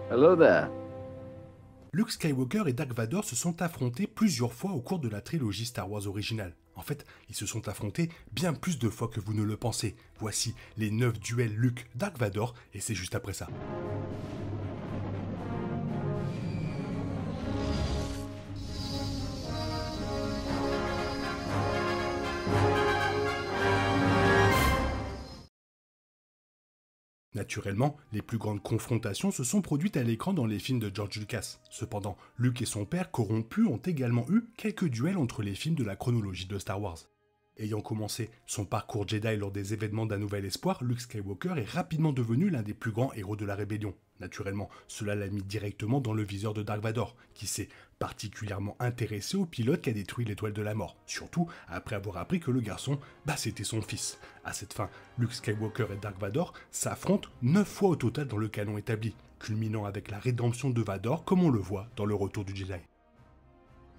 Hello there. Luke Skywalker et Dark Vador se sont affrontés plusieurs fois au cours de la trilogie Star Wars originale. En fait, ils se sont affrontés bien plus de fois que vous ne le pensez. Voici les 9 duels Luke-Dark Vador, et c'est juste après ça. Naturellement, les plus grandes confrontations se sont produites à l'écran dans les films de George Lucas. Cependant, Luke et son père corrompus ont également eu quelques duels entre les films de la chronologie de Star Wars. Ayant commencé son parcours Jedi lors des événements d'un nouvel espoir, Luke Skywalker est rapidement devenu l'un des plus grands héros de la rébellion. Naturellement, cela l'a mis directement dans le viseur de Dark Vador, qui s'est particulièrement intéressé au pilote qui a détruit l'étoile de la mort, surtout après avoir appris que le garçon, c'était son fils. À cette fin, Luke Skywalker et Dark Vador s'affrontent 9 fois au total dans le canon établi, culminant avec la rédemption de Vador comme on le voit dans le Retour du Jedi.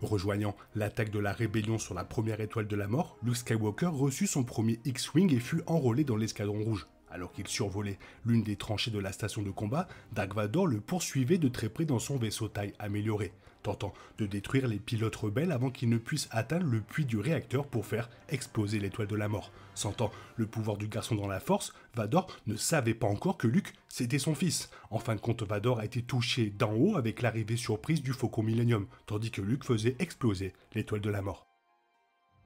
Rejoignant l'attaque de la rébellion sur la première étoile de la mort, Luke Skywalker reçut son premier X-Wing et fut enrôlé dans l'escadron rouge. Alors qu'il survolait l'une des tranchées de la station de combat, Dark Vador le poursuivait de très près dans son vaisseau taille amélioré, tentant de détruire les pilotes rebelles avant qu'ils ne puissent atteindre le puits du réacteur pour faire exploser l'étoile de la mort. Sentant le pouvoir du garçon dans la force, Vador ne savait pas encore que Luke, c'était son fils. En fin de compte, Vador a été touché d'en haut avec l'arrivée surprise du Faucon Millennium, tandis que Luke faisait exploser l'étoile de la mort.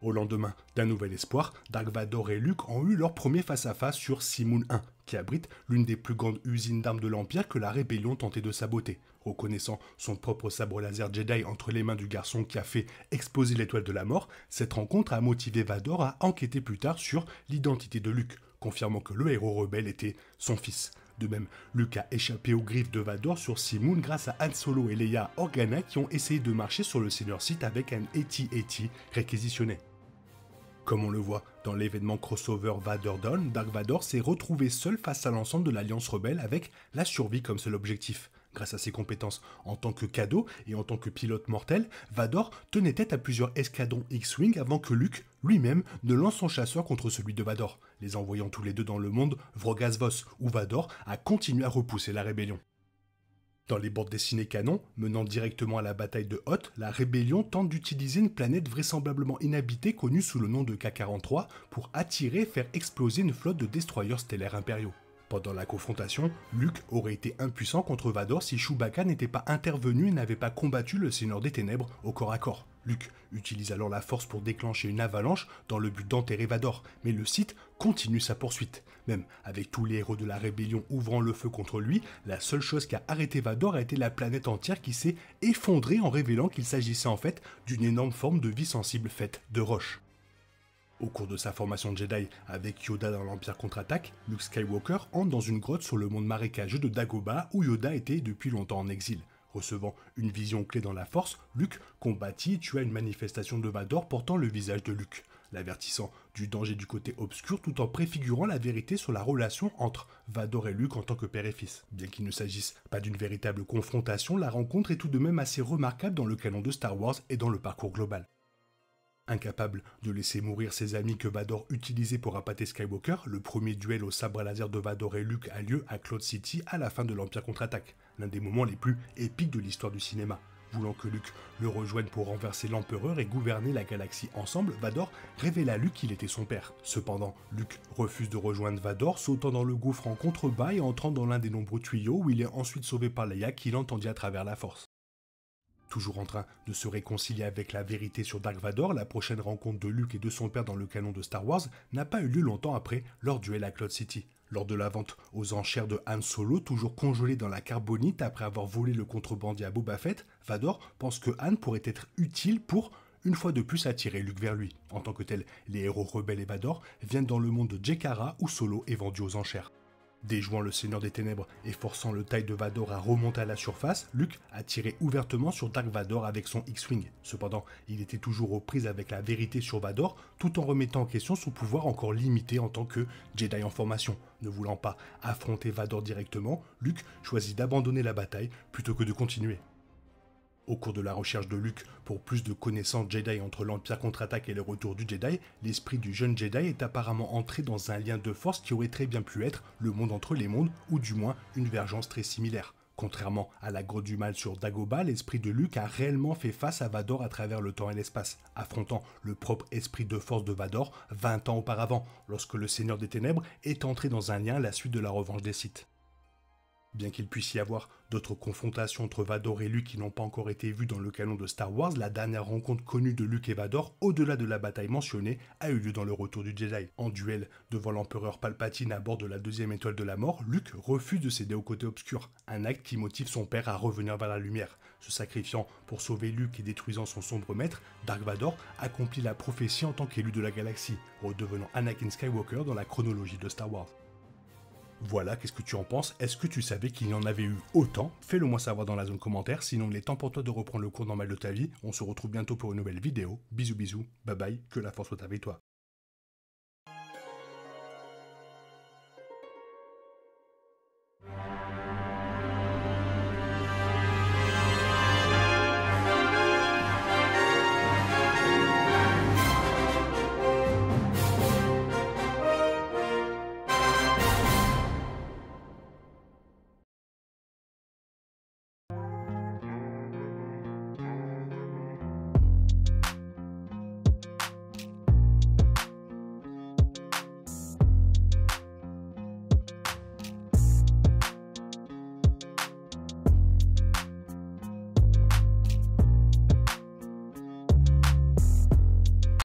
Au lendemain d'un nouvel espoir, Dark Vador et Luke ont eu leur premier face-à-face sur Cymoon 1, qui abrite l'une des plus grandes usines d'armes de l'Empire que la rébellion tentait de saboter. Reconnaissant son propre sabre laser Jedi entre les mains du garçon qui a fait exploser l'étoile de la mort, cette rencontre a motivé Vador à enquêter plus tard sur l'identité de Luke, confirmant que le héros rebelle était son fils. De même, Luke a échappé aux griffes de Vador sur Cymoon grâce à Han Solo et Leia Organa qui ont essayé de marcher sur le Seigneur Sith avec un AT-AT réquisitionné. Comme on le voit dans l'événement crossover Vader Dawn, Dark Vador s'est retrouvé seul face à l'ensemble de l'Alliance rebelle avec la survie comme seul objectif. Grâce à ses compétences en tant que cadeau et en tant que pilote mortel, Vador tenait tête à plusieurs escadrons X-Wing avant que Luke lui-même ne lance son chasseur contre celui de Vador, les envoyant tous les deux dans le monde Vrogas-Vos, où Vador a continué à repousser la rébellion. Dans les bandes dessinées canon, menant directement à la bataille de Hoth, la rébellion tente d'utiliser une planète vraisemblablement inhabitée connue sous le nom de K-43 pour attirer et faire exploser une flotte de destroyers stellaires impériaux. Pendant la confrontation, Luke aurait été impuissant contre Vador si Chewbacca n'était pas intervenu et n'avait pas combattu le Seigneur des Ténèbres au corps à corps. Luke utilise alors la force pour déclencher une avalanche dans le but d'enterrer Vador, mais le Sith continue sa poursuite. Même avec tous les héros de la rébellion ouvrant le feu contre lui, la seule chose qui a arrêté Vador a été la planète entière qui s'est effondrée en révélant qu'il s'agissait en fait d'une énorme forme de vie sensible faite de roche. Au cours de sa formation Jedi avec Yoda dans l'Empire contre-attaque, Luke Skywalker entre dans une grotte sur le monde marécageux de Dagobah où Yoda était depuis longtemps en exil. Recevant une vision clé dans la Force, Luke combattit et tua une manifestation de Vador portant le visage de Luke, l'avertissant du danger du côté obscur tout en préfigurant la vérité sur la relation entre Vador et Luke en tant que père et fils. Bien qu'il ne s'agisse pas d'une véritable confrontation, la rencontre est tout de même assez remarquable dans le canon de Star Wars et dans le parcours global. Incapable de laisser mourir ses amis que Vador utilisait pour appâter Skywalker, le premier duel au sabre laser de Vador et Luke a lieu à Cloud City à la fin de l'Empire contre-attaque, l'un des moments les plus épiques de l'histoire du cinéma. Voulant que Luke le rejoigne pour renverser l'Empereur et gouverner la galaxie ensemble, Vador révèle à Luke qu'il était son père. Cependant, Luke refuse de rejoindre Vador, sautant dans le gouffre en contrebas et entrant dans l'un des nombreux tuyaux où il est ensuite sauvé par Leia qui l'entendit à travers la Force. Toujours en train de se réconcilier avec la vérité sur Dark Vador, la prochaine rencontre de Luke et de son père dans le canon de Star Wars n'a pas eu lieu longtemps après leur duel à Cloud City. Lors de la vente aux enchères de Han Solo, toujours congelé dans la carbonite après avoir volé le contrebandier à Boba Fett, Vador pense que Han pourrait être utile pour, une fois de plus, attirer Luke vers lui. En tant que tel, les héros rebelles et Vador viennent dans le monde de Jakara où Solo est vendu aux enchères. Déjouant le Seigneur des Ténèbres et forçant le taille de Vador à remonter à la surface, Luke a tiré ouvertement sur Dark Vador avec son X-Wing. Cependant, il était toujours aux prises avec la vérité sur Vador, tout en remettant en question son pouvoir encore limité en tant que Jedi en formation. Ne voulant pas affronter Vador directement, Luke choisit d'abandonner la bataille plutôt que de continuer. Au cours de la recherche de Luke pour plus de connaissances Jedi entre l'Empire contre-attaque et le retour du Jedi, l'esprit du jeune Jedi est apparemment entré dans un lien de force qui aurait très bien pu être le monde entre les mondes, ou du moins une vergence très similaire. Contrairement à la grotte du mal sur Dagobah, l'esprit de Luke a réellement fait face à Vador à travers le temps et l'espace, affrontant le propre esprit de force de Vador 20 ans auparavant, lorsque le Seigneur des Ténèbres est entré dans un lien à la suite de la revanche des Sith. Bien qu'il puisse y avoir d'autres confrontations entre Vador et Luke qui n'ont pas encore été vues dans le canon de Star Wars, la dernière rencontre connue de Luke et Vador, au-delà de la bataille mentionnée, a eu lieu dans le Retour du Jedi. En duel devant l'empereur Palpatine à bord de la deuxième étoile de la mort, Luke refuse de céder au côté obscur, un acte qui motive son père à revenir vers la lumière. Se sacrifiant pour sauver Luke et détruisant son sombre maître, Dark Vador accomplit la prophétie en tant qu'élu de la galaxie, redevenant Anakin Skywalker dans la chronologie de Star Wars. Voilà, qu'est-ce que tu en penses? Est-ce que tu savais qu'il y en avait eu autant? Fais-le moi savoir dans la zone commentaire, sinon il est temps pour toi de reprendre le cours normal de ta vie. On se retrouve bientôt pour une nouvelle vidéo. Bisous bisous, bye bye, que la force soit avec toi.